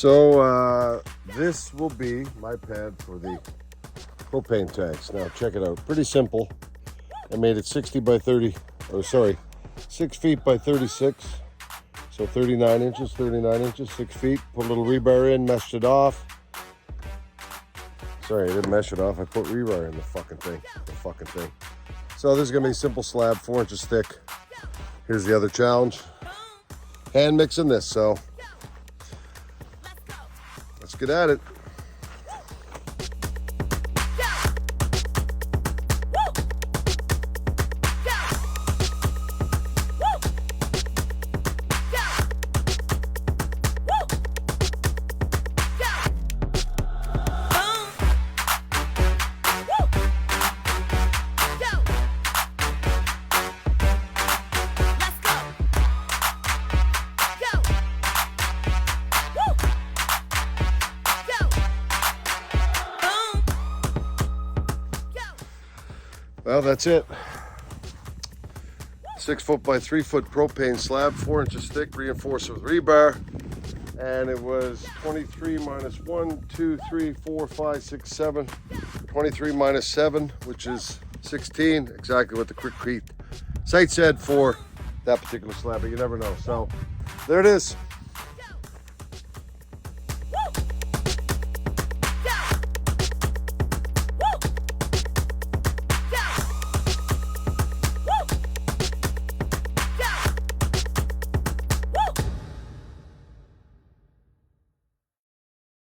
So this will be my pad for the propane tanks. Now check it out, pretty simple. I made it 60 by 30, or sorry, 6 feet by 36. So 39 inches, 6 feet. Put a little rebar in, meshed it off. Sorry, I didn't mesh it off. I put rebar in the fucking thing. So this is gonna be a simple slab, 4 inches thick. Here's the other challenge. Hand mixing this, so let's get at it. Well, that's it. 6 foot by 3 foot propane slab, 4 inches thick, reinforced with rebar. And it was 23 minus 1, 2, 3, 4, 5, 6, 7. 23 minus 7, which is 16. Exactly what the quickrete site said for that particular slab, but you never know. So there it is.